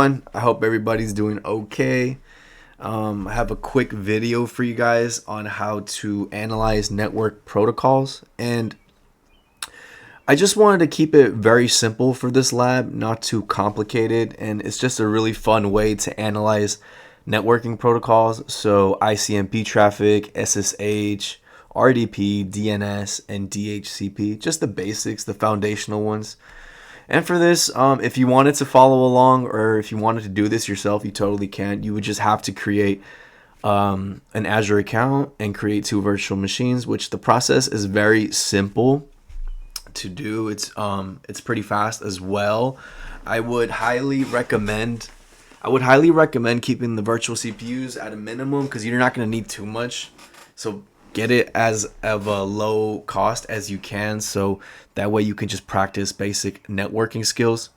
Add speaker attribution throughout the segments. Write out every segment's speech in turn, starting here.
Speaker 1: I hope everybody's doing okay. I have a quick video for you guys on how to analyze network protocols, and I just wanted to keep it very simple for this lab, not too complicated, and it's just a really fun way to analyze networking protocols. So ICMP traffic, SSH, RDP, DNS, and DHCP, just the basics, the foundational ones. And for this, if you wanted to follow along or if you wanted to do this yourself, you totally can. You would just have to create an Azure account and create 2 virtual machines, which the process is very simple to do. It's pretty fast as well. I would highly recommend keeping the virtual CPUs at a minimum because you're not going to need too much. So get it as of a low cost as you can, so that way you can just practice basic networking skills,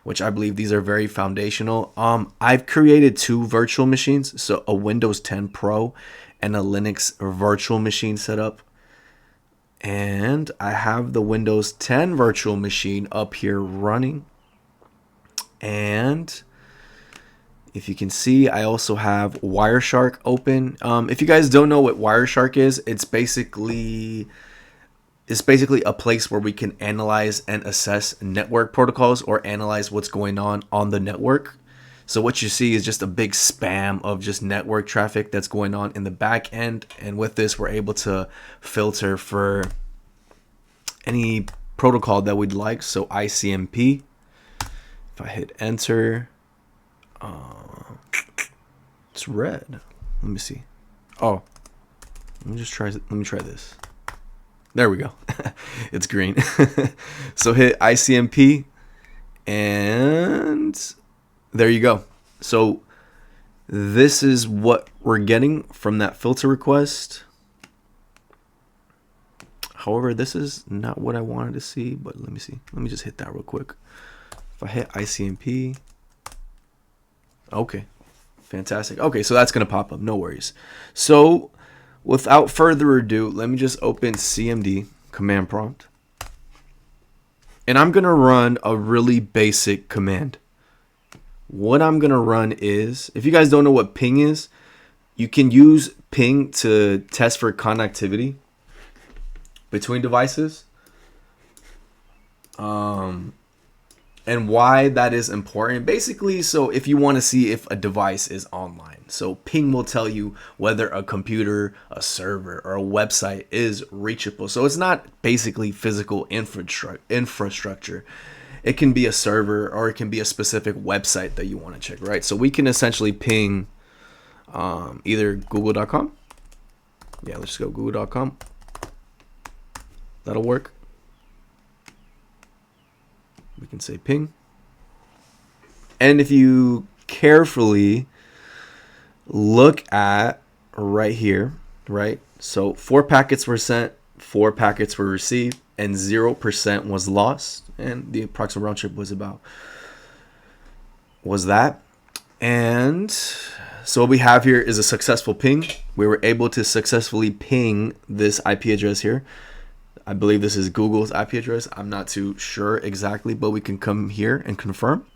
Speaker 1: which I believe these are very foundational. I've created 2 virtual machines, so a Windows 10 Pro and a Linux virtual machine setup. And I have the Windows 10 virtual machine up here running. And if you can see, I also have Wireshark open. If you guys don't know what Wireshark is, it's basically a place where we can analyze and assess network protocols or analyze what's going on the network. So what you see is just a big spam of just network traffic that's going on in the back end. And with this, we're able to filter for any protocol that we'd like. So ICMP, if I hit enter, it's red. Let me see. Oh, let me try this. There we go. It's green. So hit ICMP and there you go. So this is what we're getting from that filter request. However, this is not what I wanted to see, but let me see. Let me just hit that real quick. If I hit ICMP, okay, fantastic. Okay, so that's going to pop up. No worries. So without further ado, let me just open CMD, command prompt. And I'm going to run a really basic command. What I'm going to run is, if you guys don't know what ping is, you can use ping to test for connectivity between devices. And why that is important, basically, so if you want to see if a device is online, so ping will tell you whether a computer, a server, or a website is reachable. So it's not basically physical infrastructure. It can be a server or it can be a specific website that you want to check, right? So we can essentially ping either google.com. Yeah, let's go google.com. That'll work. We can say ping. And if you carefully look at right here, right? So 4 packets were sent, 4 packets were received, and 0% was lost. And the approximate round trip was that. And so what we have here is a successful ping. We were able to successfully ping this IP address here. I believe this is Google's IP address. I'm not too sure exactly, but we can come here and confirm.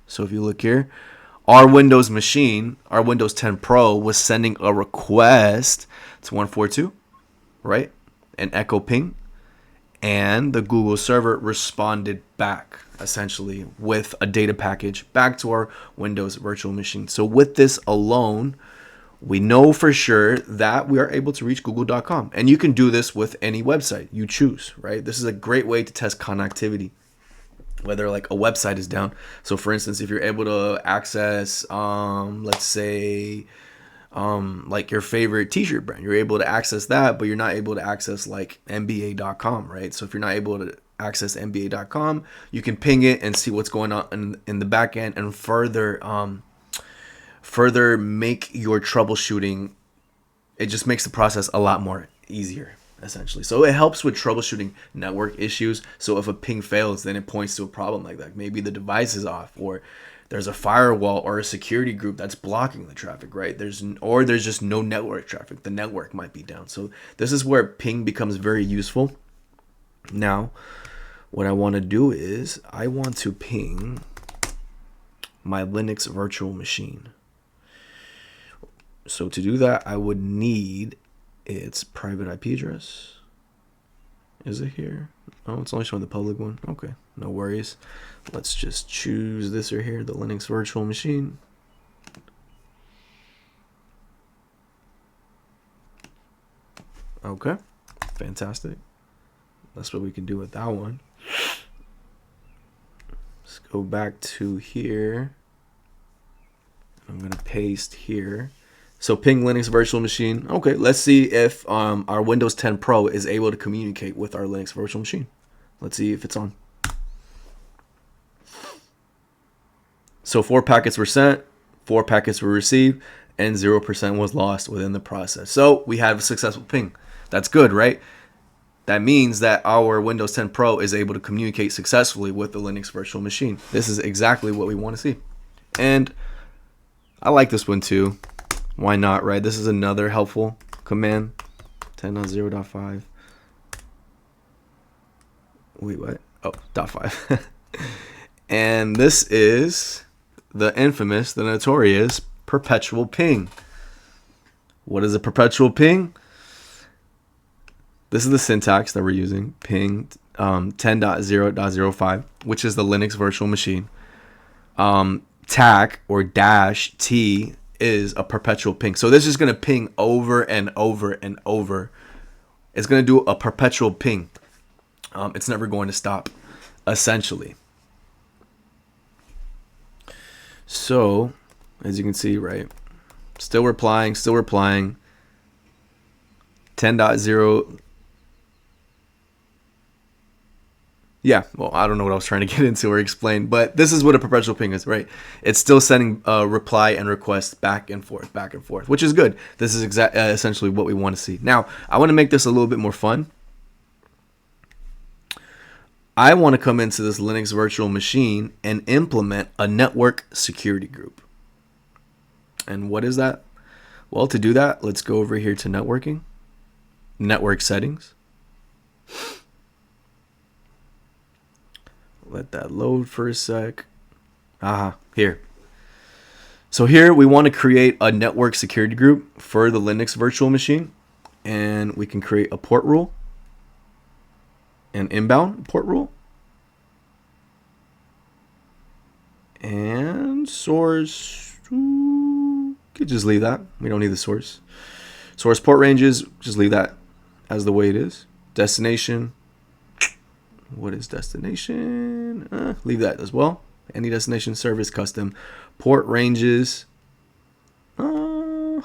Speaker 1: So if you look here, our Windows machine, our Windows 10 Pro was sending a request to 142, right? An echo ping. And the Google server responded back, essentially, with a data package back to our Windows virtual machine. So with this alone, we know for sure that we are able to reach google.com. And you can do this with any website you choose, right? This is a great way to test connectivity, whether like a website is down. So for instance, if you're able to access, let's say, like your favorite t-shirt brand, you're able to access that, but you're not able to access like NBA.com, right? So if you're not able to access NBA.com, you can ping it and see what's going on in the back end and further make your troubleshooting. It just makes the process a lot more easier, essentially. So it helps with troubleshooting network issues. So if a ping fails, then it points to a problem like that. Maybe the device is off, or there's a firewall or a security group that's blocking the traffic, right? There's just no network traffic. The network might be down. So this is where ping becomes very useful. Now, what I want to do is I want to ping my Linux virtual machine. So to do that, I would need its private IP address. Is it here? Oh, it's only showing the public one. Okay, no worries. Let's just choose this right here, the Linux virtual machine. Okay, fantastic. That's what we can do with that one. Let's go back to here. I'm gonna paste here. So ping Linux virtual machine. Okay, let's see if our Windows 10 Pro is able to communicate with our Linux virtual machine. Let's see if it's on. So 4 packets were sent, 4 packets were received, and 0% was lost within the process. So we have a successful ping. That's good, right? That means that our Windows 10 Pro is able to communicate successfully with the Linux virtual machine. This is exactly what we want to see. And I like this one too. Why not, right? This is another helpful command. 10.0.5. Wait, what? Oh, .5. And this is the infamous, the notorious perpetual ping. What is a perpetual ping? This is the syntax that we're using. Ping 10.0.05, which is the Linux virtual machine. TAC or dash T is a perpetual ping. So this is going to ping over and over and over. It's going to do a perpetual ping. It's never going to stop, essentially. So, as you can see, right, still replying. 10.0. Yeah, well, I don't know what I was trying to get into or explain, but this is what a perpetual ping is, right? It's still sending reply and request back and forth, which is good. This is essentially what we want to see. Now, I want to make this a little bit more fun. I want to come into this Linux virtual machine and implement a network security group. And what is that? Well, to do that, let's go over here to networking, network settings. Let that load for a sec. Here. So here we want to create a network security group for the Linux virtual machine. And we can create a port rule, an inbound port rule, and source. Could just leave that. We don't need the source. Source port ranges, just leave that as the way it is. Destination. What is destination? Leave that as well. Any destination service custom. Port ranges. I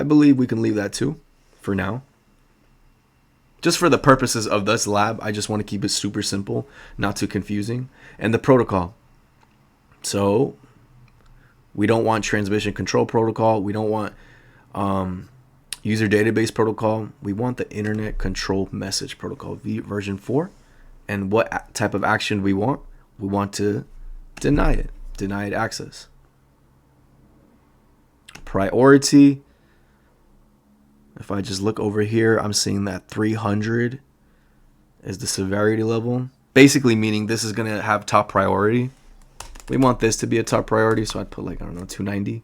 Speaker 1: believe we can leave that too for now. Just for the purposes of this lab, I just want to keep it super simple, not too confusing. And the protocol. So we don't want transmission control protocol. We don't want user database protocol. We want the internet control message protocol, version 4. And what type of action we want? We want to deny it, denied access. Priority. If I just look over here, I'm seeing that 300 is the severity level. Basically meaning this is going to have top priority. We want this to be a top priority, so I'd put like, I don't know, 290.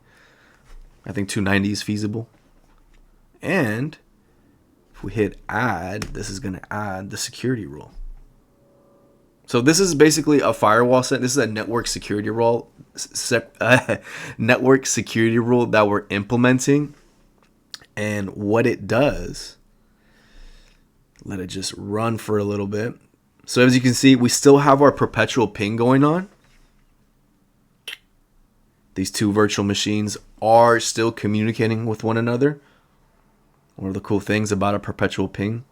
Speaker 1: I think 290 is feasible. And if we hit add, this is going to add the security rule. So this is basically a firewall set. This is a network security rule, network security rule that we're implementing. And what it does, let it just run for a little bit. So as you can see, we still have our perpetual ping going on. These two virtual machines are still communicating with one another. One of the cool things about a perpetual ping.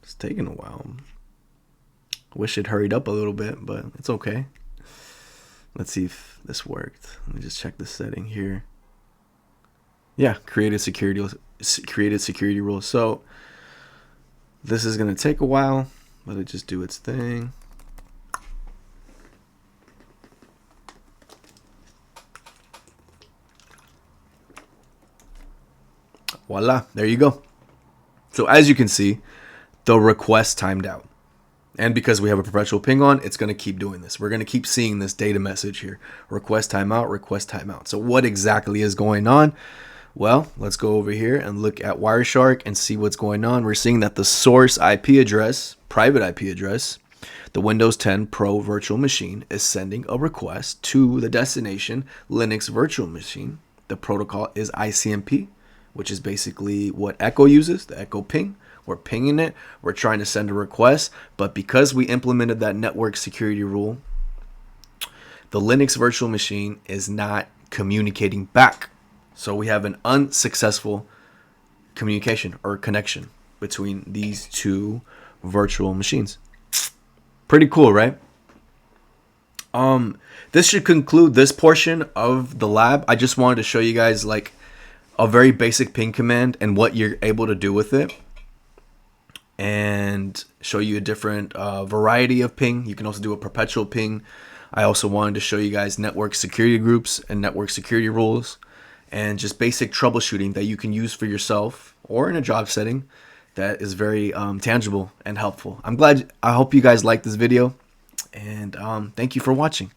Speaker 1: It's taking a while. Wish it hurried up a little bit, but it's okay. Let's see if this worked. Let me just check the setting here. Yeah, created security rule. So this is going to take a while. Let it just do its thing. Voila, there you go. So as you can see, the request timed out. And because we have a perpetual ping on, it's going to keep doing this. We're going to keep seeing this data message here. Request timeout, request timeout. So what exactly is going on? Well, let's go over here and look at Wireshark and see what's going on. We're seeing that the source IP address, private IP address, the Windows 10 Pro virtual machine is sending a request to the destination Linux virtual machine. The protocol is ICMP, which is basically what Echo uses, the Echo ping. We're pinging it. We're trying to send a request, but because we implemented that network security rule, the Linux virtual machine is not communicating back. So we have an unsuccessful communication or connection between these two virtual machines. Pretty cool, right? This should conclude this portion of the lab. I just wanted to show you guys like a very basic ping command and what you're able to do with it, and show you a different variety of ping. You can also do a perpetual ping. I also wanted to show you guys network security groups and network security rules, and just basic troubleshooting that you can use for yourself or in a job setting that is very tangible and helpful. I hope you guys like this video, and thank you for watching.